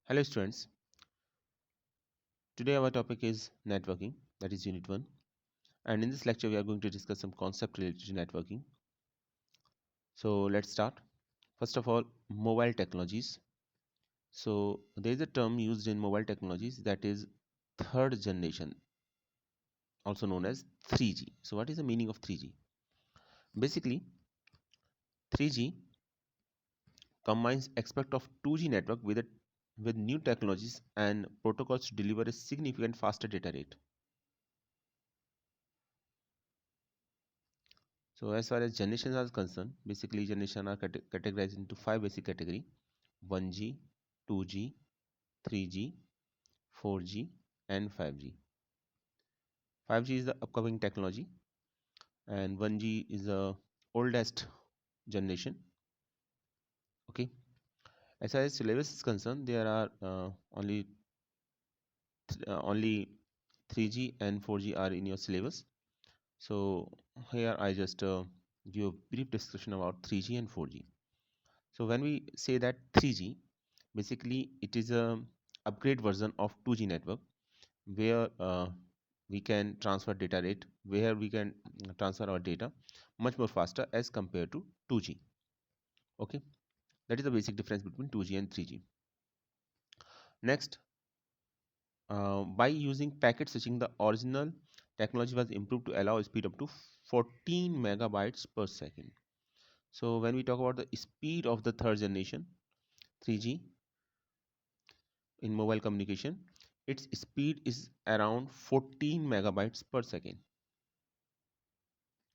Hello students, today our topic is networking, that is unit 1, and in this lecture we are going to discuss some concept related to networking. So let's start. First of all, mobile technologies. So there is a term used in mobile technologies that is third generation, also known as 3G. So what is the meaning of 3G? Basically, 3G combines aspect of 2G network with new technologies and protocols to deliver a significant faster data rate. So as far as generations are concerned, basically generation are categorized into five basic category: 1G, 2G, 3G, 4G, and 5G. 5G is the upcoming technology, and 1G is the oldest generation. Okay. As far as syllabus is concerned, there are only 3G and 4G are in your syllabus. So here I just give a brief description about 3G and 4G. So when we say that 3G, basically it is a upgrade version of 2G network where we can transfer data rate, where we can transfer our data much more faster as compared to 2G. Okay, that is the basic difference between 2G and 3G. Next, by using packet switching, the original technology was improved to allow speed up to 14 megabytes per second. So when we talk about the speed of the third generation 3G in mobile communication, its speed is around 14 megabytes per second.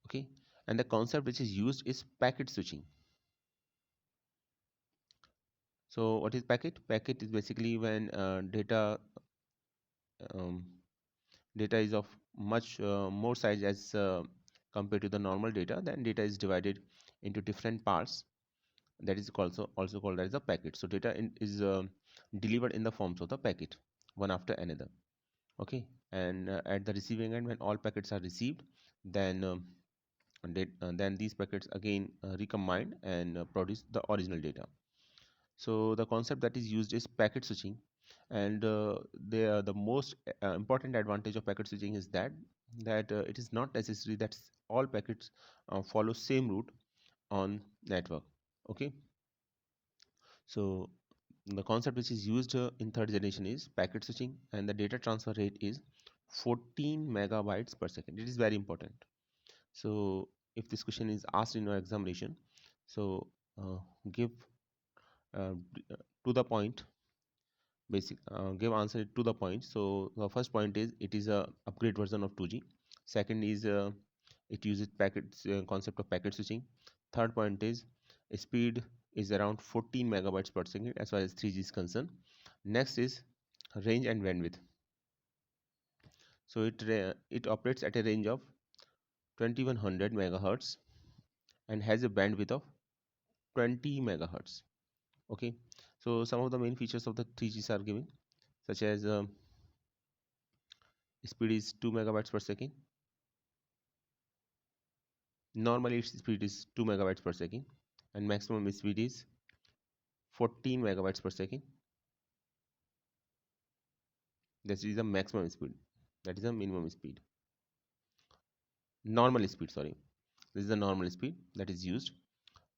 Okay, and the concept which is used is packet switching. So what is packet is basically when um, data is of much more size as compared to the normal data, then data is divided into different parts, that is also called as a packet. So data is delivered in the forms of the packet, one after another. Okay, and at the receiving end, when all packets are received, then then these packets again recombine and produce the original data. So the concept that is used is packet switching, and the most important advantage of packet switching is that it is not necessary that all packets follow same route on network. Okay, so the concept which is used in third generation is packet switching, and the data transfer rate is 14 megabytes per second. It is very important. So if this question is asked in your examination, so give uh, to the point, give answer to the point. So the first point is it is a upgrade version of 2G. Second is it uses packets concept of packet switching. Third point is speed is around 14 megabytes per second as far as 3G is concerned. Next is range and bandwidth. So it operates at a range of 2100 megahertz and has a bandwidth of 20 megahertz. Okay, so some of the main features of the 3Gs are given, such as speed is 2 megabytes per second. Normally its speed is 2 megabytes per second, and maximum speed is 14 megabytes per second. That is the maximum speed. That is the minimum speed. Normal speed, sorry. This is the normal speed that is used.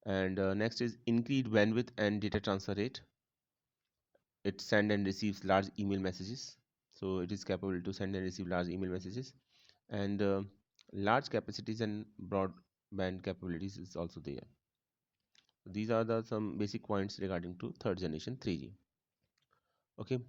And next is increased bandwidth and data transfer rate. It sends and receives large email messages. So it is capable to send and receive large email messages. And large capacities and broadband capabilities is also there. These are the some basic points regarding to third generation 3G. Okay.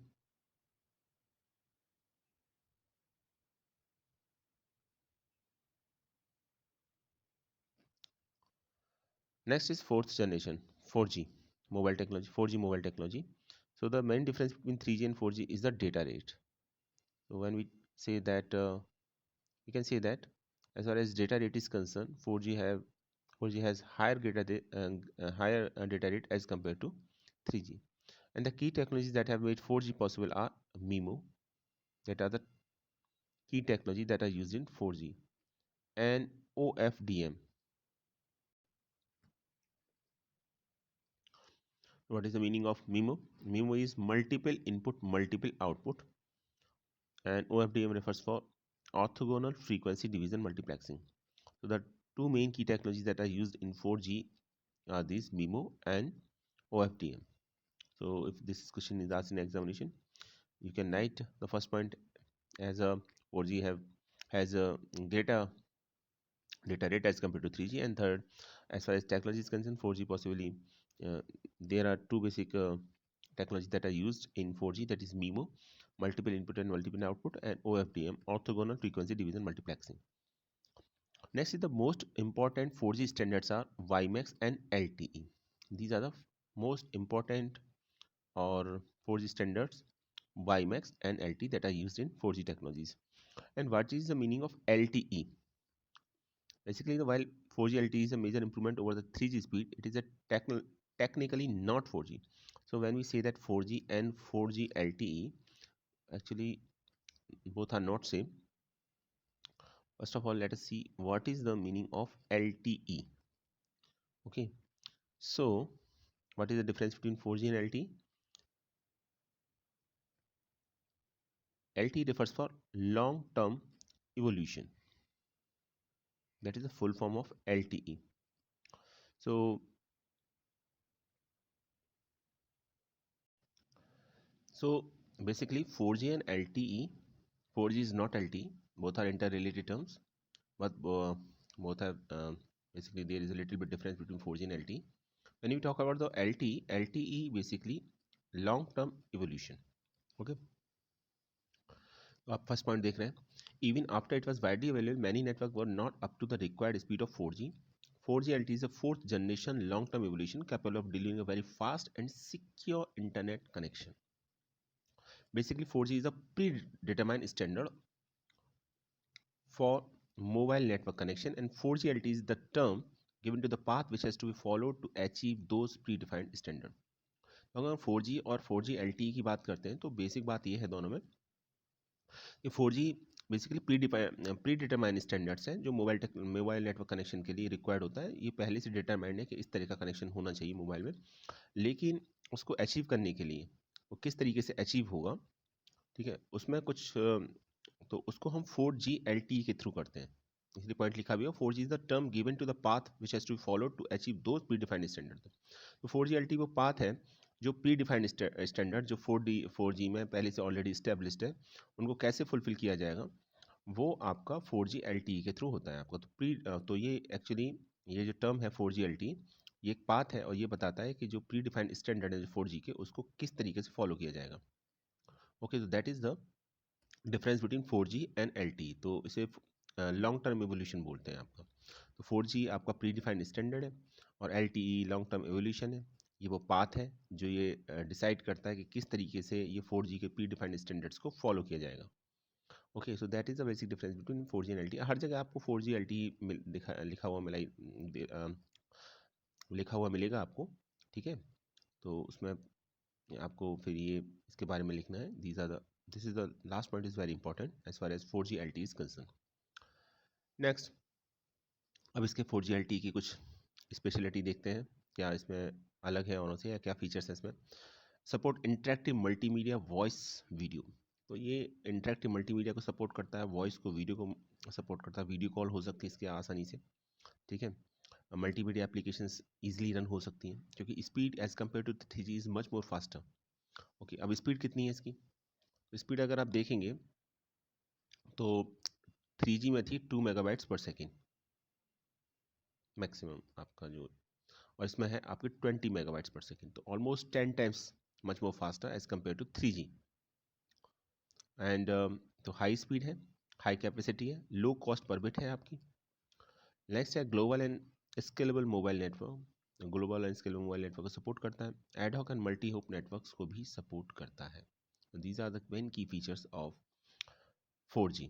Next is fourth generation 4G mobile technology. 4G mobile technology. So the main difference between 3G and 4G is the data rate. So when we say that, we can say that as far as data rate is concerned, 4G has higher data rate as compared to 3G. And the key technologies that have made 4G possible are MIMO, that are the key technology that are used in 4G, and OFDM. What is the meaning of MIMO? MIMO is multiple input, multiple output, and OFDM refers for orthogonal frequency division multiplexing. So the two main key technologies that are used in 4G are these MIMO and OFDM. So if this question is asked in examination, you can write the first point as a 4G has a greater data rate as compared to 3G, and third, as far as technology is concerned, 4G possibly there are two basic technologies that are used in 4G, that is MIMO, multiple input and multiple output, and OFDM, orthogonal frequency division multiplexing. Next is the most important 4G standards are WiMAX and LTE. These are the most important or 4G standards, WiMAX and LTE, that are used in 4G technologies. And what is the meaning of LTE? Basically, while 4G LTE is a major improvement over the 3G speed, it is a technically not 4G. So when we say that 4G and 4G LTE, actually both are not same. First of all, let us see what is the meaning of LTE. Okay, so what is the difference between 4G and LTE? LTE refers for long-term evolution. That is the full form of LTE. So basically 4G and LTE, 4G is not LTE, both are interrelated terms, but both have basically there is a little bit difference between 4G and LTE. When you talk about the LTE basically long-term evolution. Okay, तो आप first point देख रहे हैं, even after it was widely available, many networks were not up to the required speed of 4G. 4G LTE is a fourth generation long-term evolution capable of delivering a very fast and secure internet connection. Basically 4G is a predetermined standard for mobile network connection, and 4G LTE is the term given to the path which has to be followed to achieve those predefined standard. अगर हम 4G और 4G LTE की बात करते हैं तो basic बात ये है दोनों में कि 4G basically pre determine standards हैं जो मोबाइल नेटवर्क कनेक्शन के लिए रिक्वायर्ड होता है. ये पहले से डिटरमाइंड है कि इस तरह का कनेक्शन होना चाहिए मोबाइल में, लेकिन उसको अचीव करने के लिए वो किस तरीके से अचीव होगा, ठीक है, उसमें कुछ तो उसको हम 4G LTE के थ्रू करते हैं. इसलिए पॉइंट लिखा भी है 4G is the term given to the path which has to be followed to achieve those pre defined standard. तो 4G LTE वो पाथ है जो प्री डिफाइंड स्टैंडर्ड जो 4G में पहले से ऑलरेडी स्टेब्लिश्ड है, उनको कैसे फुलफिल किया जाएगा वो आपका 4G LTE के थ्रू होता है आपका. तो ये एक्चुअली ये जो टर्म है 4G LTE, ये एक पाथ है और ये बताता है कि जो प्री डिफाइंड स्टैंडर्ड है 4G के, उसको किस तरीके से फॉलो किया जाएगा. ओके, तो that is the difference between 4G and LTE. तो इसे लॉन्ग टर्म एवोल्यूशन बोलते हैं आपका. तो 4G आपका प्री डिफाइंड स्टैंडर्ड है और LTE लॉन्ग टर्म एवोल्यूशन है. ये वो पाथ है जो ये डिसाइड करता है कि किस तरीके से ये 4G के प्री डिफाइंड स्टैंडर्ड्स को फॉलो किया जाएगा. Okay, so that is the basic difference between 4G and LTE. हर जगह आपको 4G LTE लिखा हुआ मिलेगा आपको, ठीक है. तो उसमें आपको फिर ये इसके बारे में लिखना है. This is the last point is very important as far as 4G LTE is concern. Next, अब इसके 4G LTE की कुछ स्पेशलिटी देखते हैं, क्या इसमें अलग है औरों से या क्या फीचर्स हैं इसमें. Support interactive multimedia voice video. तो ये इंटरेक्टिव मल्टीमीडिया को सपोर्ट करता है, वॉइस को वीडियो को सपोर्ट करता है. वीडियो कॉल हो सकती है इसके आसानी से, ठीक है. मल्टीमीडिया एप्लीकेशंस इजीली रन हो सकती हैं क्योंकि speed as compare to 3G is much more faster. Okay, अब स्पीड कितनी है इसकी. स्पीड अगर आप देखेंगे तो 3G में थी 2 मेगाबाइट्स पर सेकेंड मैक्सिमम आपका जो, और इसमें है आपके 20 मेगाबाइट्स पर सेकेंड. तो almost 10 times much more faster as compare to 3G. And तो हाई स्पीड है, हाई कैपेसिटी है, लो कॉस्ट पर बिट है आपकी. नेक्स्ट है global and scalable mobile network. Global and scalable mobile network को support करता है. Ad hoc and multi hop networks को भी सपोर्ट करता है. These are the main key features of 4G.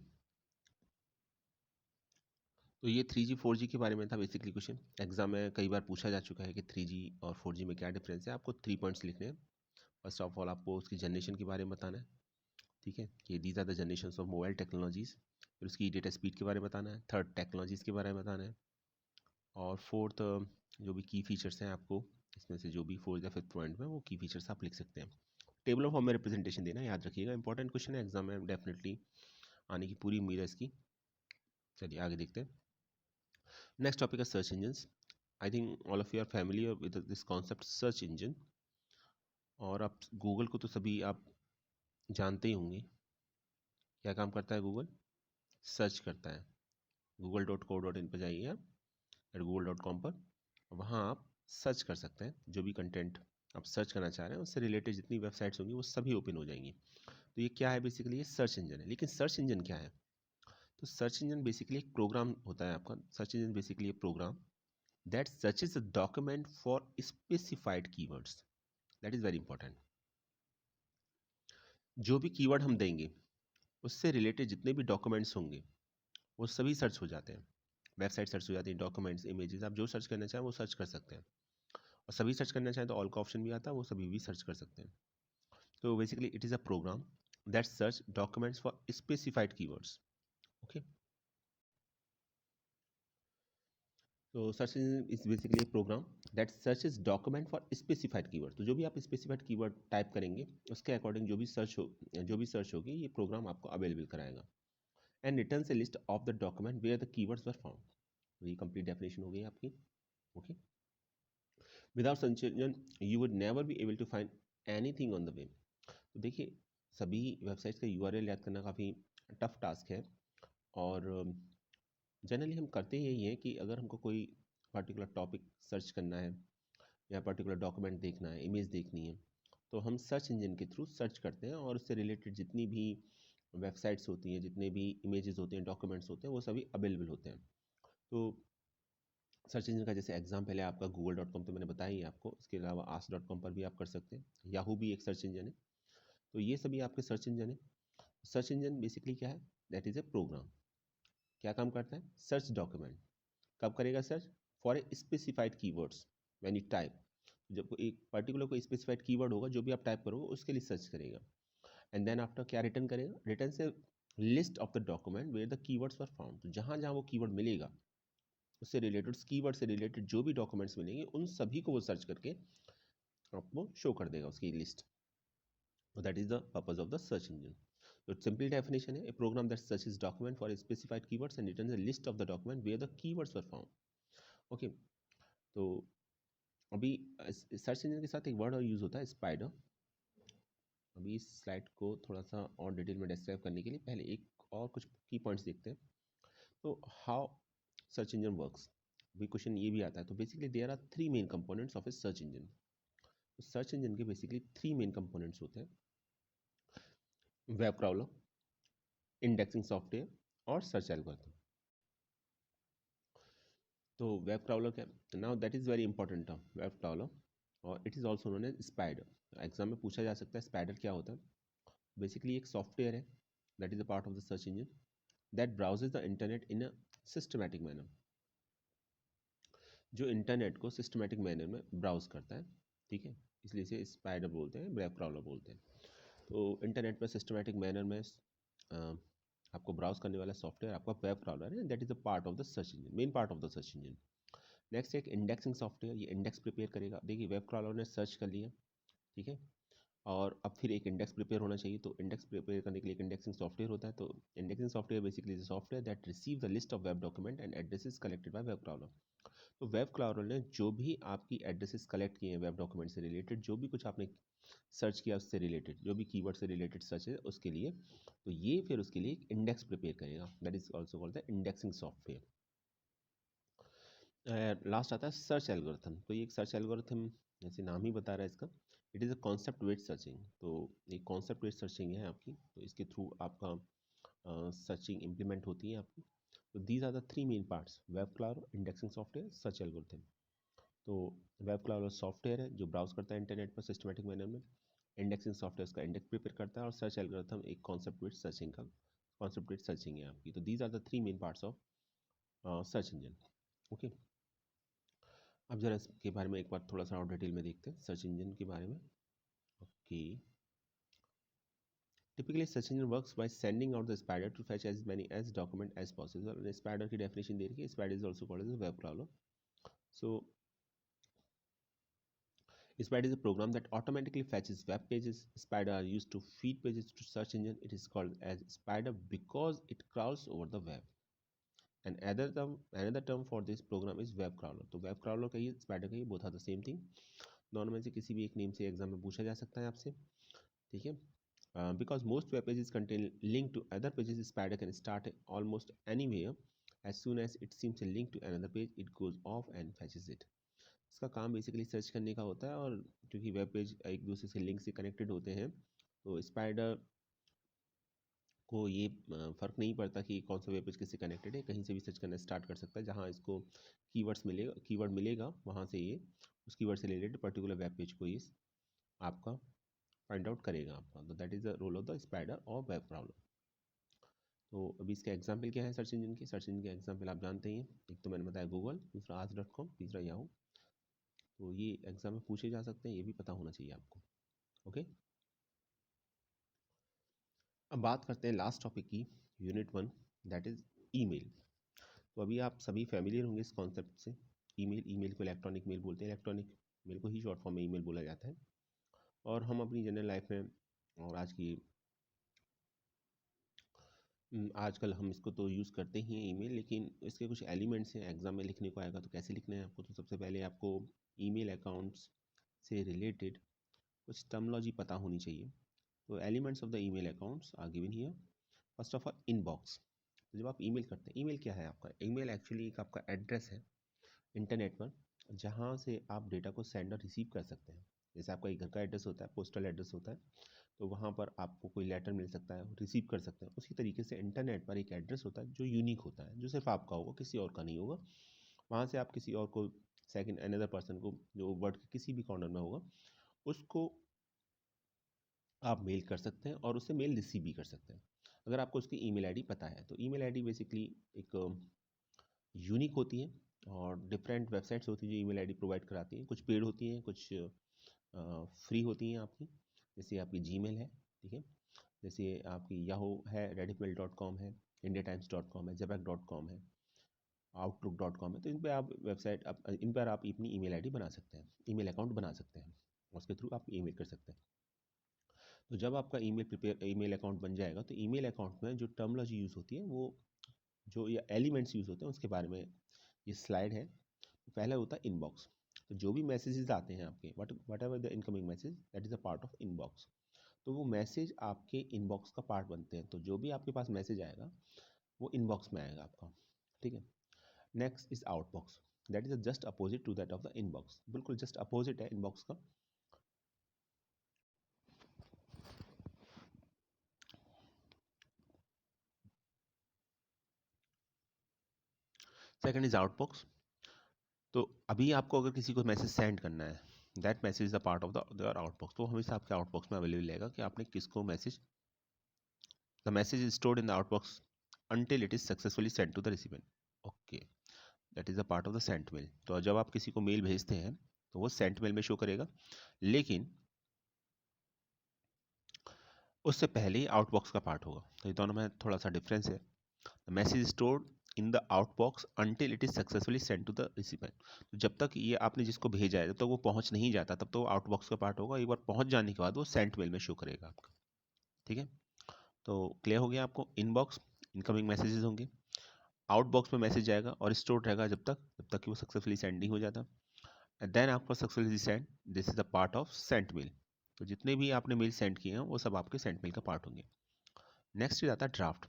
तो ये 3G 4G के बारे में था बेसिकली क्वेश्चन. एग्जाम में कई बार पूछा जा चुका है कि 3G और 4G में क्या डिफरेंस है. आपको 3 पॉइंट्स लिखने हैं. फर्स्ट ऑफ ऑल आपको उसकी जनरेशन के बारे में बताना है, ठीक है, कि these are the generation of mobile technologies. फिर उसकी डेटा स्पीड के बारे में बताना है. थर्ड, टेक्नोलॉजीज़ के बारे में बताना है. और फोर्थ, जो भी की फीचर्स हैं आपको इसमें से जो भी 4th या 5th पॉइंट में वो की फीचर्स आप लिख सकते हैं। टेबल ऑफ फॉर्म में रिप्रेजेंटेशन देना याद रखिएगा, इंपॉर्टेंट क्वेश्चन है, एग्जाम में डेफिनेटली आने की पूरी उम्मीद है इसकी। चलिए आगे देखते हैं। नेक्स्ट टॉपिक है search engines. I think all of you are familiar with this concept search engine. और आप गूगल को तो सभी आप जानते ही होंगे। क्या काम करता है गूगल? सर्च करता है। google.co.in पर जाइए आप, google.com पर, वहाँ आप सर्च कर सकते हैं। जो भी कंटेंट आप सर्च करना चाह रहे हैं उससे रिलेटेड जितनी वेबसाइट्स होंगी वो सभी ओपन हो जाएंगी। तो ये क्या है? बेसिकली ये सर्च इंजन है। लेकिन सर्च इंजन क्या है? तो सर्च इंजन बेसिकली एक प्रोग्राम होता है आपका। सर्च इंजन बेसिकली एक program that searches a document for specified keywords. That is very important. जो भी कीवर्ड हम देंगे उससे रिलेटेड जितने भी डॉक्यूमेंट्स होंगे वो सभी सर्च हो जाते हैं। वेबसाइट सर्च हो जाती है, डॉक्यूमेंट्स, इमेजेस, आप जो सर्च करना चाहें वो सर्च कर सकते हैं। और सभी सर्च करना चाहें तो ऑल का ऑप्शन भी आता है, वो सभी भी सर्च कर सकते हैं। तो basically it is a program that search documents for specified keywords. Okay, तो सर्च इज बेसिकली एक program that searches document for specified keyword. तो जो भी आप स्पेसिफाइड कीवर्ड टाइप करेंगे उसके अकॉर्डिंग जो भी सर्च होगी ये प्रोग्राम आपको अवेलेबल कराएगा। And returns a list of the document where the keywords were found. ये कंप्लीट डेफिनेशन हो गई आपकी। Okay, without search engine you would never be able to find anything on the web. तो देखिए, सभी websites का URL याद करना काफ़ी टफ टास्क है। और जनरली हम करते यही है कि अगर हमको कोई पर्टिकुलर टॉपिक सर्च करना है या पर्टिकुलर डॉक्यूमेंट देखना है, इमेज देखनी है, तो हम सर्च इंजन के थ्रू सर्च करते हैं और उससे रिलेटेड जितनी भी वेबसाइट्स होती हैं, जितने भी इमेजेस होते हैं, डॉक्यूमेंट्स होते हैं, वो सभी अवेलेबल होते हैं। तो सर्च इंजन का जैसे एग्जाम्पल है आपका google.com, तो मैंने बताया ही आपको। इसके अलावा ask.com पर भी आप कर सकते हैं। याहू भी एक सर्च इंजन है। तो ये सभी आपके सर्च इंजन है। सर्च इंजन बेसिकली क्या है? That is a program. क्या काम करता है? Search document. कब करेगा search? For a specified keywords when you type. जब एक पर्टिकुलर कोई स्पेसिफाइड कीवर्ड होगा जो भी आप टाइप करोगे उसके लिए सर्च करेगा। एंड देन आफ्टर क्या रिटर्न करेगा? रिटर्न से list of the document where the keywords were found. तो जहाँ जहाँ वो कीवर्ड मिलेगा उससे रिलेटेड, उस कीवर्ड से रिलेटेड जो भी डॉक्यूमेंट्स मिलेंगे उन सभी को वो सर्च करके आपको शो कर देगा उसकी list. So that is the purpose of the search engine. So its simple definition है a program that searches document for specified keywords and returns a list of the document where the keywords were found. Okay, तो अभी search engine के साथ एक word और use होता है, spider. अभी इस स्लाइड को थोड़ा सा और डिटेल में डिस्क्राइब करने के लिए पहले एक और कुछ की पॉइंट्स देखते हैं। तो हाउ सर्च इंजन वर्क्स, अभी क्वेश्चन ये भी आता है। तो basically there are 3 main components of a search engine. Search engine के बेसिकली 3 मेन कंपोनेंट्स होते हैं, वेब क्राउलर, इंडेक्सिंग सॉफ्टवेयर और सर्च एल्गोरिथम। तो वेब क्राउलर क्या? Now that is very important term, web crawler, और it is also known as spider. Exam में पूछा जा सकता है स्पाइडर क्या होता है। बेसिकली एक सॉफ्टवेयर है that is a part of the search engine that browses the internet in a systematic manner. जो इंटरनेट को सिस्टमैटिक मैनर में ब्राउज करता है, ठीक है, इसलिए इसे स्पाइडर बोलते हैं, वेब क्राउलर बोलते हैं। तो इंटरनेट में सिस्टमैटिक मैनर में आपको ब्राउज करने वाला सॉफ्टवेयर आपका वेब क्राउलर है। That is a part of the search engine, main part of the search engine. Next एक इंडेक्सिंग सॉफ्टवेयर, ये इंडेक्स प्रिपेयर करेगा। देखिए वेब क्राउलर ने सर्च कर लिया, ठीक है, और अब फिर एक इंडेक्स प्रिपेयर होना चाहिए। तो इंडेक्स प्रिपेयर करने के लिए एक इंडेक्सिंग सॉफ्टवेयर होता है। तो indexing software basically software that receive the list of web document and addresses collected by web crawler. तो वेब क्राउलर ने जो भी आपकी एड्रेसेस कलेक्ट किए हैं वेब डॉक्यूमेंट से रिलेटेड, जो भी कुछ आपने सर्च किया उससे रिलेटेड, जो भी कीवर्ड से रिलेटेड सर्च है उसके लिए, तो ये फिर उसके लिए एक इंडेक्स प्रिपेयर करेगा। That is also called the indexing software. Last आता है सर्च एल्गोरिथम। तो ये एक सर्च एल्गोरिथम जैसे नाम ही बता रहा है इसका, it is a concept based searching. तो एक कॉन्सेप्ट बेस्ड सर्चिंग है आपकी, तो इसके थ्रू आपका सर्चिंग इम्प्लीमेंट होती है आपकी। तो these are the 3 main parts, web cloud, indexing software, search algorithm. तो वेब क्लाउड सॉफ्टवेयर है जो ब्राउज करता है इंटरनेट पर सिस्टमेटिक मैनर में। इंडेक्सिंग सॉफ्टवेयर उसका इंडेक्स प्रिपेयर करता है, और सर्च एल्गोरिथम एक कॉन्सेप्ट बेस्ड सर्चिंग का कॉन्सेप्ट बेस्ड सर्चिंग है आपकी। तो these are the 3 main parts of search engine. Okay, अब जरा इसके बारे में एक बार थोड़ा सा और डिटेल में देखते हैं सर्च इंजन के बारे में। Okay, typically search engine works by sending out the spider to fetch as many as document as possible. Spider की डेफिनेशन दे रखी है, spider is also called as web crawler. So Spider is a program that automatically fetches web pages. Spider are used to feed pages to search engine. It is called as Spider because it crawls over the web. And another term for this program is web crawler. तो web crawler कहिए, spider कहिए, both are the same thing. दोनों में से किसी भी एक name से एग्जाम में पूछा जा सकता है आपसे, ठीक है. Because most web pages contain link to other pages, spider can start almost anywhere. As soon as it seems a link to another page, it goes off and fetches it. इसका काम बेसिकली सर्च करने का होता है, और क्योंकि web page एक दूसरे से लिंक से कनेक्टेड होते हैं, तो स्पाइडर को ये फ़र्क नहीं पड़ता कि कौन सा वेब पेज किससे कनेक्टेड है, कहीं से भी सर्च करना स्टार्ट कर सकता है. जहाँ इसको कीवर्ड मिलेगा वहाँ से ये उस कीवर्ड से रिलेटेड पर्टिकुलर वेब पेज को ये आपका फाइंड आउट करेगा आपका. तो that is the role of the spider और वेब क्राउलर. तो अभी इसका एग्जाम्पल क्या है सर्च इंजन के? सर्च इंजन के एग्जाम्पल आप जानते हैं, एक तो मैंने बताया गूगल, दूसरा आज.com, तीसरा याहू. तो ये एग्जाम में पूछे जा सकते हैं, ये भी पता होना चाहिए आपको. ओके, अब बात करते हैं लास्ट टॉपिक की, यूनिट 1, दैट इज ईमेल. तो अभी आप सभी फैमिलियर होंगे इस कॉन्सेप्ट से. ईमेल को इलेक्ट्रॉनिक मेल बोलते हैं. इलेक्ट्रॉनिक मेल को ही शॉर्ट फॉर्म में ईमेल बोला जाता है. और हम अपनी जनरल लाइफ में और आजकल हम इसको तो यूज़ करते ही हैं ईमेल, लेकिन इसके कुछ एलिमेंट्स हैं. एग्जाम में लिखने को आएगा तो कैसे लिखना है आपको. तो सबसे पहले आपको ईमेल अकाउंट्स से रिलेटेड कुछ टर्मिनोलॉजी पता होनी चाहिए. तो elements of the email accounts are given here. First of all, inbox. तो जब आप ईमेल करते हैं, ईमेल क्या है आपका? ईमेल एक्चुअली एक आपका एड्रेस है इंटरनेट पर, जहाँ से आप डेटा को सेंड और रिसीव कर सकते हैं. जैसे आपका एक घर का एड्रेस होता है, पोस्टल एड्रेस होता है, तो वहाँ पर आपको कोई लेटर मिल सकता है, रिसीव कर सकते हैं. उसी तरीके से इंटरनेट पर एक एड्रेस होता है जो यूनिक होता है, जो सिर्फ आपका होगा, किसी और का नहीं होगा. वहाँ से आप किसी और को, सेकंड अनदर पर्सन को, जो वर्ल्ड के किसी भी कॉर्नर में होगा, उसको आप मेल कर सकते हैं और उससे मेल रिसीव भी कर सकते हैं, अगर आपको उसकी ईमेल आईडी पता है. तो ईमेल आईडी बेसिकली एक यूनिक होती है, और डिफरेंट वेबसाइट्स होती हैं जो ईमेल आईडी प्रोवाइड कराती हैं. कुछ पेड होती हैं, कुछ फ्री होती हैं आपकी. जैसे आपकी जीमेल है, ठीक है, जैसे आपकी याहू है, redifmail.com है, indiatimes.com है, zebac.com है, outlook.com है. तो इन पर आप इन पर आप अपनी ईमेल आईडी बना सकते हैं, ईमेल अकाउंट बना सकते हैं, उसके थ्रू आप ईमेल कर सकते हैं. तो जब आपका ईमेल अकाउंट बन जाएगा, तो ईमेल अकाउंट में जो टर्मिनोलॉजी यूज़ होती है, वो जो या एलिमेंट्स यूज़ होते हैं, उसके बारे में ये स्लाइड है. पहला होता है इनबॉक्स. तो जो भी मैसेजेस आते हैं आपके, what ever the incoming message, that is a part of inbox. तो वो मैसेज आपके इनबॉक्स का पार्ट बनते हैं. तो जो भी आपके पास मैसेज आएगा वो इनबॉक्स में आएगा आपका, ठीक है. Next is outbox. That is just opposite to that of the inbox, बिल्कुल जस्ट अपोजिट है इनबॉक्स का. Second is outbox. तो अभी आपको अगर किसी को मैसेज सेंड करना है, that message is the part of the outbox. तो हमेशा आपके आउटबॉक्स में अवेलेबल रहेगा कि आपने किसको message. The message is stored in the outbox until it is successfully sent to the recipient. Okay, that is a part of the sent mail. तो जब आप किसी को मेल भेजते हैं तो वो सेंट मेल में शो करेगा, लेकिन उससे पहले ही आउटबॉक्स का पार्ट होगा. तो ये दोनों में थोड़ा सा डिफरेंस है. Message stored in the outbox until it is successfully sent to the recipient. तो जब तक ये आपने जिसको भेजा है, जब तक वो पहुंच नहीं जाता, तब तो आउटबॉक्स का पार्ट होगा. एक बार पहुंच जाने के बाद वो सेंट मेल में शो करेगा आपका, ठीक है. तो क्लियर हो गया आपको. इनबॉक्स, इनकमिंग मैसेजेस होंगे. आउटबॉक्स में मैसेज आएगा और स्टोर रहेगा जब तक कि वो सक्सेसफुली सेंड नहीं हो जाता. एंड देन आपका successfully send, this is the part of sent mail. तो जितने भी आपने मेल सेंड किए हैं वो सब आपके सेंट मेल का पार्ट होंगे. नेक्स्ट आता है ड्राफ्ट.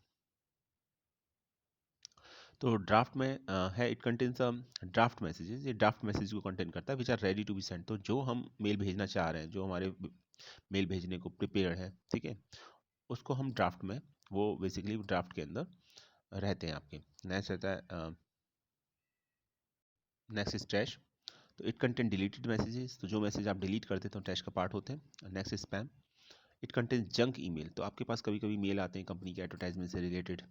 तो ड्राफ्ट में है, इट कंटेन्स ड्राफ्ट मैसेजेस. ये ड्राफ्ट मैसेज को कंटेन करता है which are ready to be send. तो जो हम मेल भेजना चाह रहे हैं, जो हमारे मेल भेजने को प्रिपेयर है, ठीक है, उसको हम ड्राफ्ट में, वो बेसिकली ड्राफ्ट के अंदर रहते हैं आपके. नेक्स्ट रहता है, नेक्स्ट इज ट्रैश. तो इट कंटेन डिलीटेड मैसेजेस. तो जो मैसेज आप डिलीट करते हैं तो ट्रैश का पार्ट होते हैं. Next is spam. It contain junk email. तो आपके पास कभी कभी मेल आते हैं कंपनी के एडवर्टाइजमेंट से रिलेटेड,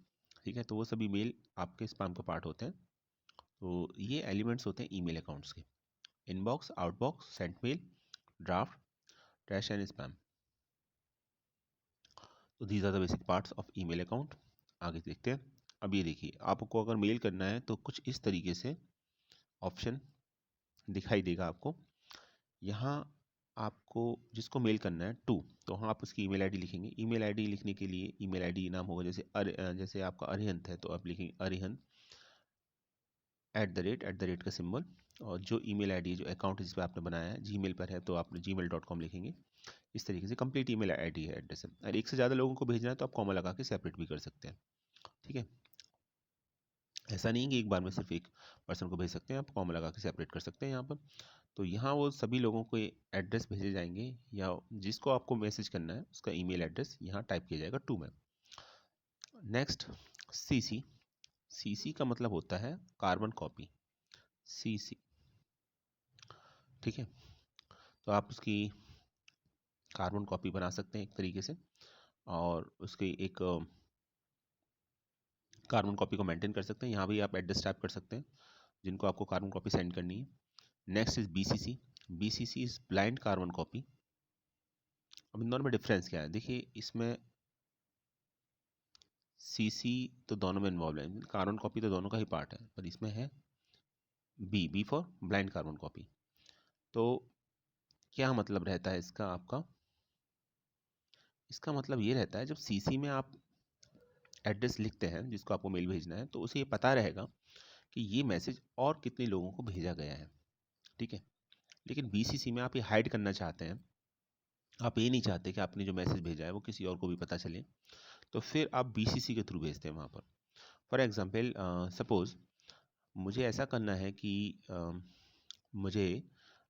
ठीक है, तो वो सभी मेल आपके स्पैम का पार्ट होते हैं. तो ये एलिमेंट्स होते हैं ईमेल अकाउंट्स के. Inbox, outbox, sent mail, draft, trash and spam. तो these are the basic parts of email account. आगे देखते हैं. अब ये देखिए, आपको अगर मेल करना है तो कुछ इस तरीके से ऑप्शन दिखाई देगा आपको. यहाँ आपको जिसको मेल करना है टू, तो हाँ आप उसकी ईमेल आईडी लिखेंगे। ईमेल आईडी लिखने के लिए ईमेल आईडी नाम होगा, जैसे आपका अरिहंत है तो आप लिखेंगे अरिहंत @ का सिंबल, और जो ईमेल आईडी जो अकाउंट जिस पर आपने बनाया है जीमेल पर है तो आपने gmail.com लिखेंगे। इस तरीके से कंप्लीट ईमेल आईडी है, एड्रेस है। और एक से ज़्यादा लोगों को भेजना है तो आप कॉमा लगा के सेपरेट भी कर सकते हैं। ठीक है, ऐसा नहीं है कि एक बार में सिर्फ एक पर्सन को भेज सकते हैं, आप कॉमा लगा के सेपरेट कर सकते हैं यहाँ पर। तो यहाँ वो सभी लोगों को एड्रेस भेजे जाएंगे, या जिसको आपको मैसेज करना है उसका ईमेल एड्रेस यहाँ टाइप किया जाएगा टू में। Next CC. सीसी का मतलब होता है कार्बन कॉपी, सीसी। ठीक है, तो आप उसकी कार्बन कॉपी बना सकते हैं एक तरीके से, और उसकी एक कार्बन कॉपी को मेंटेन कर सकते हैं। यहाँ भी आप एड्रेस टाइप कर सकते हैं जिनको आपको कार्बन कॉपी सेंड करनी है। Next is BCC. BCC is blind carbon copy. अब इन दोनों में डिफरेंस क्या है, देखिए इसमें सीसी तो दोनों में इन्वॉल्व है, कार्बन कॉपी तो दोनों का ही पार्ट है, पर इसमें है B for blind carbon copy. तो क्या मतलब रहता है इसका आपका, इसका मतलब ये रहता है जब सीसी में आप एड्रेस लिखते हैं जिसको आपको मेल भेजना है तो उसे ये पता रहेगा कि ये मैसेज और कितने लोगों को भेजा गया है। ठीक है, लेकिन बीसीसी में आप ये हाइड करना चाहते हैं, आप ये नहीं चाहते कि आपने जो मैसेज भेजा है वो किसी और को भी पता चले, तो फिर आप बीसीसी के थ्रू भेजते हैं वहाँ पर। फॉर एग्जांपल सपोज़ मुझे ऐसा करना है कि मुझे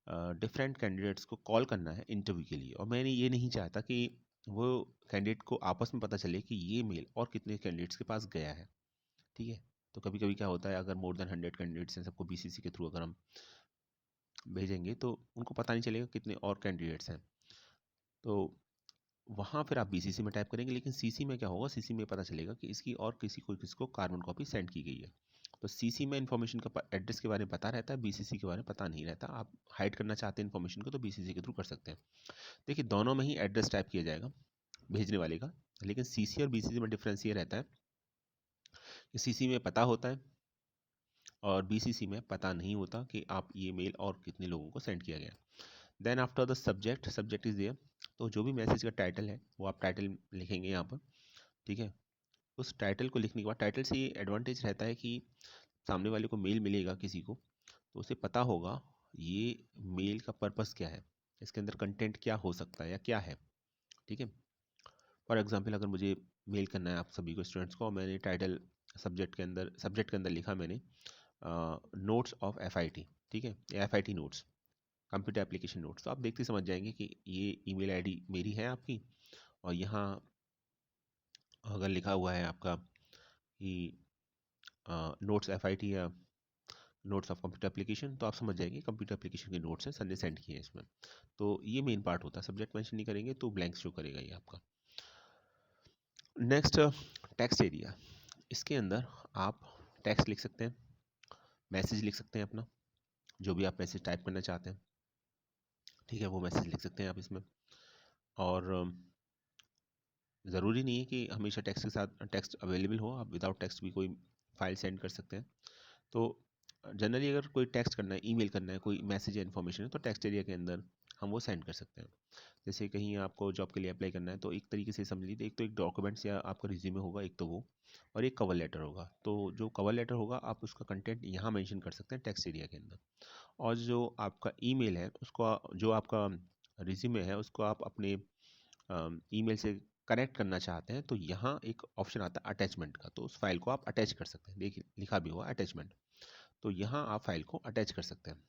डिफरेंट कैंडिडेट्स को कॉल करना है इंटरव्यू के लिए, और मैंने ये नहीं चाहता कि वो कैंडिडेट को आपस में पता चले कि ये मेल और कितने कैंडिडेट्स के पास गया है। ठीक है, तो कभी कभी क्या होता है, अगर मोर देन 100 कैंडिडेट्स हैं, सबको बीसीसी के थ्रू अगर हम भेजेंगे तो उनको पता नहीं चलेगा कितने और कैंडिडेट्स हैं। तो वहाँ फिर आप बीसीसी में टाइप करेंगे, लेकिन सीसी में क्या होगा, सीसी में पता चलेगा कि इसकी और किसी को कार्बन कॉपी सेंड की गई है। तो सीसी में इन्फॉर्मेशन का एड्रेस के बारे में पता रहता है, बीसीसी के बारे में पता नहीं रहता। आप हाइड करना चाहते हैं इन्फॉर्मेशन को तो बीसीसी के थ्रू कर सकते हैं। देखिए दोनों में ही एड्रेस टाइप किया जाएगा भेजने वाले का, लेकिन सीसी और बीसीसी में डिफरेंस ये रहता है कि सीसी में पता होता है और बीसीसी में पता नहीं होता कि आप ये मेल और कितने लोगों को सेंड किया गया। Then after the subject, subject is there, तो जो भी मैसेज का टाइटल है वो आप टाइटल लिखेंगे यहाँ पर। ठीक है, उस टाइटल को लिखने के बाद, टाइटल से ये एडवांटेज रहता है कि सामने वाले को मेल मिलेगा किसी को तो उसे पता होगा ये मेल का पर्पस क्या है, इसके अंदर कंटेंट क्या हो सकता है या क्या है। ठीक है, फॉर एग्जांपल अगर मुझे मेल करना है आप सभी को स्टूडेंट्स को, और मैंने टाइटल सब्जेक्ट के अंदर लिखा मैंने नोट्स ऑफ एफआईटी। ठीक है, FIT notes, computer application notes, तो आप देखते समझ जाएंगे कि ये ईमेल आईडी मेरी है आपकी, और यहाँ अगर लिखा हुआ है आपका कि नोट्स एफआईटी या नोट्स ऑफ कंप्यूटर एप्लीकेशन, तो आप समझ जाएंगे कंप्यूटर एप्लीकेशन के नोट्स हैं, सर ने सेंड किए हैं इसमें। तो ये मेन पार्ट होता है, सब्जेक्ट मेंशन नहीं करेंगे तो ब्लैंक शो करेगा ये आपका। नेक्स्ट टेक्स्ट एरिया, इसके अंदर आप टेक्स्ट लिख सकते हैं, मैसेज लिख सकते हैं अपना, जो भी आप मैसेज टाइप करना चाहते हैं। ठीक है, वो मैसेज लिख सकते हैं आप इसमें, और ज़रूरी नहीं है कि हमेशा टेक्स्ट के साथ टेक्स्ट अवेलेबल हो, आप विदाउट टेक्स्ट भी कोई फाइल सेंड कर सकते हैं। तो जनरली अगर कोई टेक्स्ट करना है, ईमेल करना है, कोई मैसेज या इन्फॉर्मेशन है, तो टेक्स्ट एरिया के अंदर हम वो सेंड कर सकते हैं। जैसे कहीं आपको जॉब के लिए अप्लाई करना है तो एक तरीके से समझ लीजिए, एक तो एक डॉक्यूमेंट्स या आपका रिज्यूमे होगा, एक तो वो, और एक कवर लेटर होगा। तो जो कवर लेटर होगा आप उसका कंटेंट यहाँ मेंशन कर सकते हैं टेक्स्ट एरिया के अंदर, और जो आपका ईमेल है उसको जो आपका रिज्यूमे है उसको आप अपने ईमेल से कनेक्ट करना चाहते हैं तो यहाँ एक ऑप्शन आता है अटैचमेंट का, तो उस फाइल को आप अटैच कर सकते हैं। देखिए लिखा भी हुआ अटैचमेंट, तो यहाँ आप फाइल को अटैच कर सकते हैं।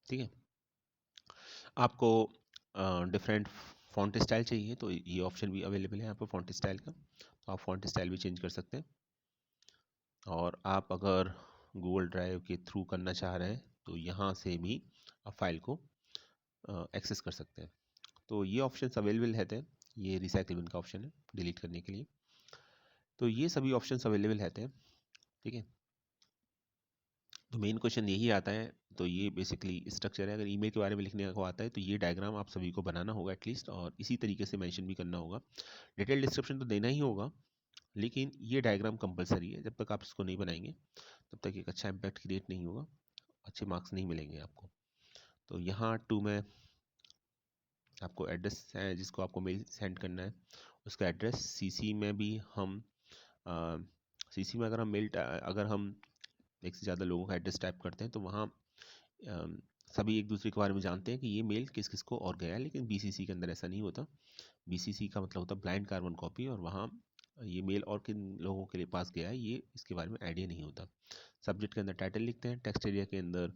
ठीक है, आपको डिफरेंट फॉन्ट स्टाइल चाहिए तो ये ऑप्शन भी अवेलेबल है यहाँ पर फॉन्ट स्टाइल का, तो आप फॉन्ट स्टाइल भी चेंज कर सकते हैं। और आप अगर गूगल ड्राइव के थ्रू करना चाह रहे हैं तो यहाँ से भी आप फाइल को एक्सेस कर सकते हैं। तो ये ऑप्शन अवेलेबल रहते हैं, ये रिसाइकल बिन का ऑप्शन है डिलीट करने के लिए। तो ये सभी ऑप्शंस अवेलेबल रहते हैं। ठीक है, तो मेन क्वेश्चन यही आता है, तो ये बेसिकली स्ट्रक्चर है। अगर ईमेल के बारे में लिखने को आता है तो ये डायग्राम आप सभी को बनाना होगा एटलीस्ट, और इसी तरीके से मेंशन भी करना होगा। डिटेल डिस्क्रिप्शन तो देना ही होगा, लेकिन ये डायग्राम कंपलसरी है। जब तक आप इसको नहीं बनाएंगे तब तक एक अच्छा इम्पैक्ट क्रिएट नहीं होगा, अच्छे मार्क्स नहीं मिलेंगे आपको। तो यहाँ टू में आपको एड्रेस है जिसको आपको मेल सेंड करना है, उसका एड्रेस सीसी में भी हम सीसी में अगर हम एक से ज़्यादा लोगों का एड्रेस टाइप करते हैं तो वहाँ सभी एक दूसरे के बारे में जानते हैं कि ये मेल किस किस को और गया है, लेकिन बीसीसी के अंदर ऐसा नहीं होता। बीसीसी का मतलब होता है ब्लाइंड कार्बन कॉपी, और वहाँ ये मेल और किन लोगों के लिए पास गया है ये इसके बारे में आइडिया नहीं होता। सब्जेक्ट के अंदर टाइटल लिखते हैं, टेक्स्ट एरिया के अंदर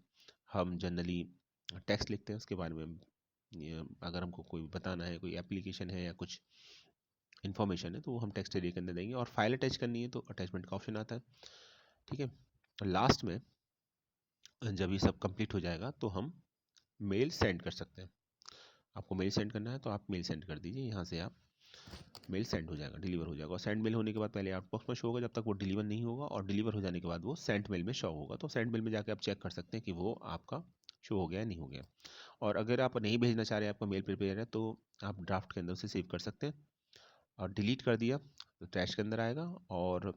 हम जनरली टेक्स्ट लिखते हैं उसके बारे में। अगर हमको कोई बताना है, कोई एप्लीकेशन है या कुछ इन्फॉर्मेशन है, तो वो हम टेक्स्ट एरिया के अंदर देंगे। और फाइल अटैच करनी है तो अटैचमेंट का ऑप्शन आता है, ठीक है। लास्ट में जब ये सब कंप्लीट हो जाएगा तो हम मेल सेंड कर सकते हैं। आपको मेल सेंड करना है तो आप मेल सेंड कर दीजिए, यहाँ से आप मेल सेंड हो जाएगा, डिलीवर हो जाएगा। और सेंड मेल होने के बाद पहले आउटबॉक्स में शो होगा जब तक वो डिलीवर नहीं होगा, और डिलीवर हो जाने के बाद वो सेंट मेल में शो होगा। तो सेंट मेल में जाकर आप चेक कर सकते हैं कि वो आपका शो हो गया या नहीं हो गया। और अगर आप नहीं भेजना चाह रहे हैं, आपका मेल प्रिपेयर है, तो आप ड्राफ्ट के अंदर उसे सेव कर सकते हैं। और डिलीट कर दिया तो ट्रैश के अंदर आएगा। और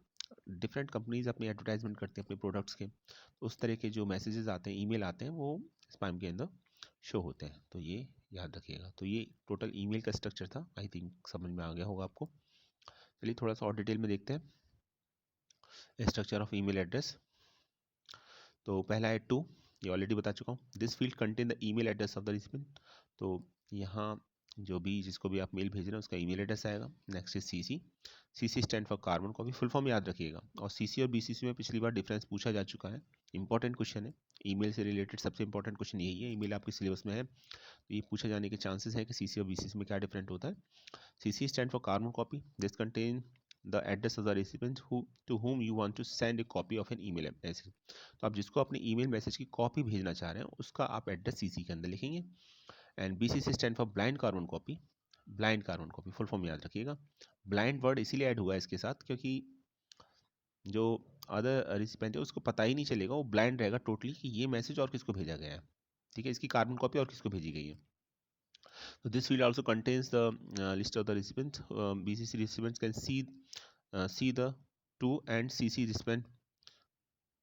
डिफरेंट कंपनीज अपनी एडवर्टाइजमेंट करते हैं अपने प्रोडक्ट्स के, तो उस तरह के जो मैसेजेस आते हैं, ईमेल आते हैं, वो स्पैम के अंदर शो होते हैं। तो ये याद रखिएगा। तो ये टोटल ईमेल का स्ट्रक्चर था, आई थिंक समझ में आ गया होगा आपको। चलिए थोड़ा सा और डिटेल में देखते हैं स्ट्रक्चर ऑफ ईमेल एड्रेस। तो पहला है टू, ये ऑलरेडी बता चुका हूँ। This field contain the email address of the recipient, तो यहाँ जो भी जिसको भी आप मेल भेज रहे हैं उसका ईमेल एड्रेस आएगा। Next is CC, CC stand for carbon copy, full form याद रखिएगा। और सीसी और बीसीसी में पिछली बार डिफरेंस पूछा जा चुका है, इंपॉर्टेंट क्वेश्चन है। ईमेल से रिलेटेड सबसे इंपॉर्टेंट क्वेश्चन यही है, ईमेल आपके सिलेबस में है तो ये पूछा जाने के चांसेस है कि सीसी और बीसीसी में क्या डिफरेंट होता है। CC stand for carbon copy. This contain the address of the recipient to whom you want to send a copy of an email message. तो आप जिसको अपने ईमेल मैसेज की कॉपी भेजना चाह रहे हैं उसका आप एड्रेस सीसी के अंदर लिखेंगे। And BCC stand for blind carbon copy. Blind carbon copy full form याद रखिएगा। ब्लाइंड वर्ड इसीलिए ऐड हुआ है इसके साथ क्योंकि जो अदर रिसिपेंट है उसको पता ही नहीं चलेगा, वो ब्लाइंड रहेगा टोटली कि ये मैसेज और किसको भेजा गया है, ठीक है, इसकी कार्बन कॉपी और किसको भेजी गई है। So this field also contains the list of the recipients. BCC recipients can see the to and CC recipient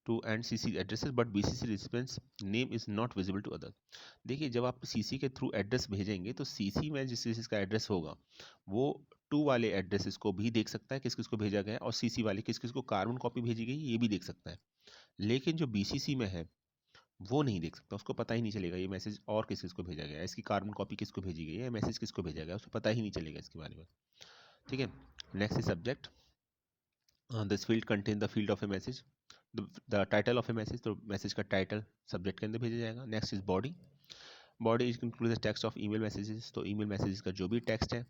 to and CC addresses, but BCC recipients name is not visible to other. देखिए जब आप CC के through address भेजेंगे तो CC में जिसका address होगा वो टू वाले एड्रेसेस को भी देख सकता है किस किस को भेजा गया है, और CC वाले किस किस को कार्बन कॉपी भेजी गई ये भी देख सकता है। लेकिन जो BCC में है वो नहीं देख सकता, उसको पता ही नहीं चलेगा ये मैसेज और किस किस को भेजा गया है, इसकी कार्बन कॉपी किसको भेजी गई है, मैसेज किसको भेजा गया है, उसको पता ही नहीं चलेगा इसके बारे में, ठीक है। Next is subject. This field contain the field of A message, the title of A message, तो मैसेज का टाइटल सब्जेक्ट के अंदर भेजा जाएगा। Next is body, body is include the text of email messages, तो ईमेल मैसेज का जो भी टेक्स्ट है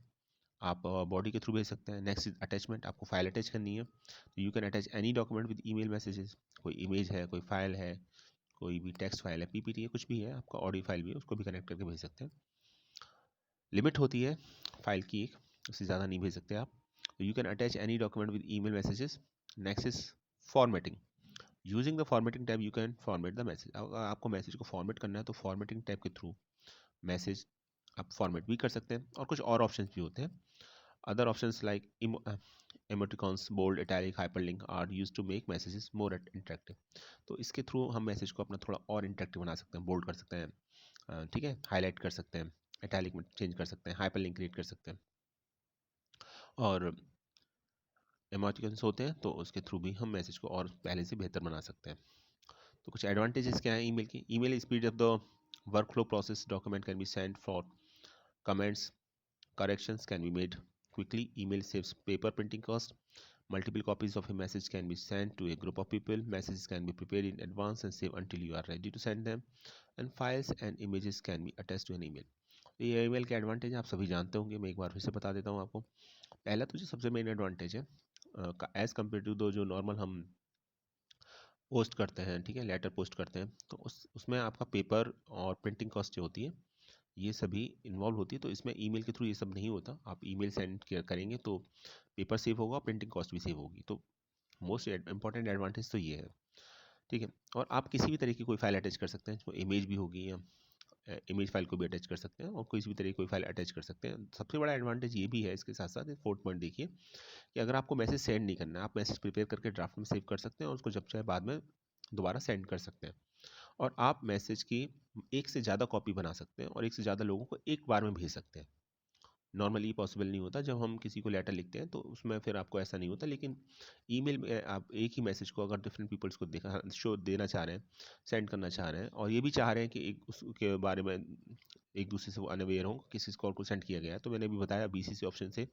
आप बॉडी के थ्रू भेज सकते हैं। नेक्स्ट इज अटैचमेंट, आपको फाइल अटैच करनी है, you can attach any document with email messages, कोई इमेज है, कोई फाइल है, कोई भी टेक्स्ट फाइल है, पीपीटी है, कुछ भी है, आपका ऑडियो फाइल भी है, उसको भी कनेक्ट करके भेज सकते हैं। लिमिट होती है फाइल की एक, उससे ज़्यादा नहीं भेज सकते आप। You can attach any document with email messages. Next is formatting, using the formatting tab you can format the message. अगर आपको मैसेज को फॉर्मेट करना है तो फॉर्मेटिंग टैब के थ्रू मैसेज आप फॉर्मेट भी कर सकते हैं। और कुछ और ऑप्शंस भी होते हैं, other options like emoticons, bold, italic, hyperlink are used to make messages more interactive। तो इसके थ्रू हम मैसेज को अपना थोड़ा और इंटरेक्टिव बना सकते हैं, बोल्ड कर सकते हैं, ठीक है, हाईलाइट कर सकते हैं, इटैलिक में चेंज कर सकते हैं, हाइपरलिंक क्रिएट कर सकते हैं। और इमोटिकॉन्स होते हैं तो उसके थ्रू भी हम मैसेज को और पहले से बेहतर बना सकते हैं। तो कुछ एडवांटेजेस क्या है ईमेल की। Email speed of the workflow process, document can be send for comments, corrections can be made quickly, email saves paper printing cost, multiple copies of a message can be sent to a group of people, messages can be prepared in advance and saved until you are ready to send them, and files and images can be attached to an email। तो ये email के advantage आप सभी जानते होंगे, मैं एक बार फिर से बता देता हूँ आपको। पहला तो जो सबसे मेन एडवांटेज है एज़ कम्पेयर टू दो जो नॉर्मल हम पोस्ट करते हैं, ठीक है, लेटर पोस्ट करते हैं, तो उसमें आपका पेपर और प्रिंटिंग कॉस्ट जो होती है ये सभी इन्वॉल्व होती है। तो इसमें ईमेल के थ्रू ये सब नहीं होता, आप ईमेल सेंड करेंगे तो पेपर सेव होगा, प्रिंटिंग कॉस्ट भी सेव होगी। तो मोस्ट इंपॉर्टेंट एडवांटेज तो ये है, ठीक है। और आप किसी भी तरह की कोई फाइल अटैच कर सकते हैं, जो इमेज भी होगी या इमेज फाइल को भी अटैच कर सकते हैं, और किसी भी तरह की कोई फाइल अटैच कर सकते हैं। सबसे बड़ा एडवांटेज ये भी है इसके साथ साथ, फोर्थ पॉइंट देखिए कि अगर आपको मैसेज सेंड नहीं करना है, आप मैसेज प्रिपेयर करके ड्राफ्ट में सेव कर सकते हैं और उसको जब चाहे बाद में दोबारा सेंड कर सकते हैं। और आप मैसेज की एक से ज़्यादा कॉपी बना सकते हैं और एक से ज़्यादा लोगों को एक बार में भेज सकते हैं। नॉर्मली पॉसिबल नहीं होता, जब हम किसी को लेटर लिखते हैं तो उसमें फिर आपको ऐसा नहीं होता, लेकिन ईमेल में आप एक ही मैसेज को अगर डिफरेंट पीपल्स को देखा शो देना चाह रहे हैं, सेंड करना चाह रहे हैं, और ये भी चाह रहे हैं कि एक उसके बारे में एक दूसरे से वो अनअवेयर हो किसी कॉल को सेंड किया गया है, तो मैंने अभी बताया बीसीसी ऑप्शन से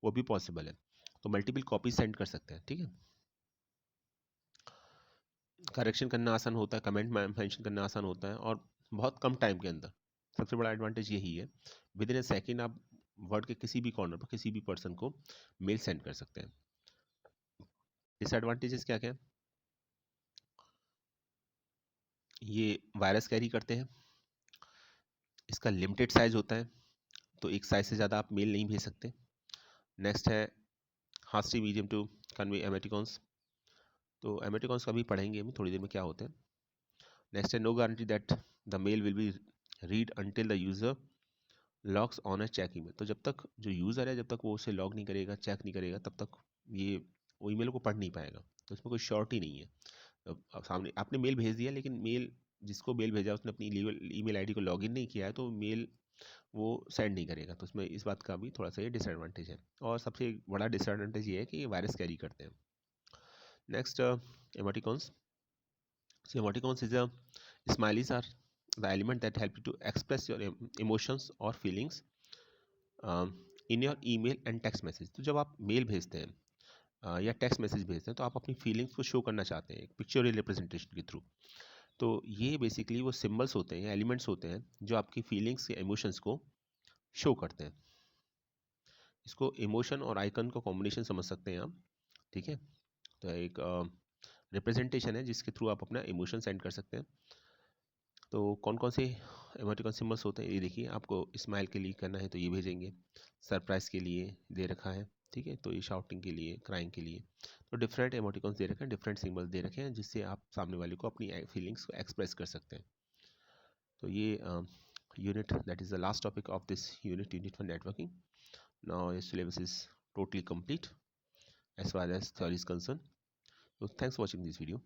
वो भी पॉसिबल है। तो मल्टीपल कॉपी सेंड कर सकते हैं, ठीक है। करेक्शन करना आसान होता है, कमेंट मेंशन करना आसान होता है, और बहुत कम टाइम के अंदर। सबसे बड़ा एडवांटेज यही है, विद इन ए सेकेंड आप वर्ल्ड के किसी भी कॉर्नर पर किसी भी पर्सन को मेल सेंड कर सकते हैं। डिसएडवांटेजेस क्या क्या है? ये वायरस कैरी करते हैं, इसका लिमिटेड साइज होता है, तो एक साइज से ज़्यादा आप मेल नहीं भेज सकते। नेक्स्ट है हास्टी मीडियम टू कन्वे एमेटिकॉन्स, तो एमेटिकॉन्स का भी पढ़ेंगे हम थोड़ी देर में क्या होते हैं। नेक्स्ट है no guarantee that the mail will be read until the user logs on a check email, तो जब तक जो यूज़र है जब तक वो उसे लॉग नहीं करेगा, चेक नहीं करेगा, तब तक ये वो ईमेल को पढ़ नहीं पाएगा। तो इसमें कोई श्योरिटी नहीं है। अब सामने आपने मेल भेज दिया, लेकिन मेल जिसको मेल भेजा उसने अपनी ईमेल आईडी को लॉगिन नहीं किया है, तो मेल वो सेंड नहीं करेगा। तो इसमें इस बात का भी थोड़ा सा ये डिसएडवांटेज है, और सबसे बड़ा डिसएडवांटेज ये है कि ये वायरस कैरी करते हैं। Next emoticons. So emoticons is a smileys are the element that help you to express your emotions or feelings in your email and text message। तो जब आप मेल भेजते हैं या टेक्स्ट मैसेज भेजते हैं, तो आप अपनी फीलिंग्स को शो करना चाहते हैं एक पिक्चोरियल रिप्रेजेंटेशन के थ्रू। तो ये बेसिकली वो सिम्बल्स होते हैं या एलिमेंट्स होते हैं जो आपकी फीलिंग्स या इमोशंस को शो करते हैं। इसको इमोशन और आइकन का कॉम्बिनेशन समझ सकते हैं आप, ठीक है। तो एक रिप्रेजेंटेशन है जिसके थ्रू आप अपना इमोशन सेंड कर सकते हैं। तो कौन कौन से इमोटिकॉन सिम्बल्स होते हैं ये देखिए, आपको स्माइल के लिए करना है तो ये भेजेंगे, सरप्राइज के लिए दे रखा है, ठीक है, तो ये शाउटिंग के लिए, क्राइंग के लिए। तो डिफरेंट इमोटिकॉन्स दे रखे हैं, डिफरेंट सिम्बल्स दे रखे हैं, जिससे आप सामने वाले को अपनी फीलिंग्स को एक्सप्रेस कर सकते हैं। तो ये unit that is the last topic of this unit for networking. Now your syllabus is totally complete as far as theory is concerned. So thanks for watching this video.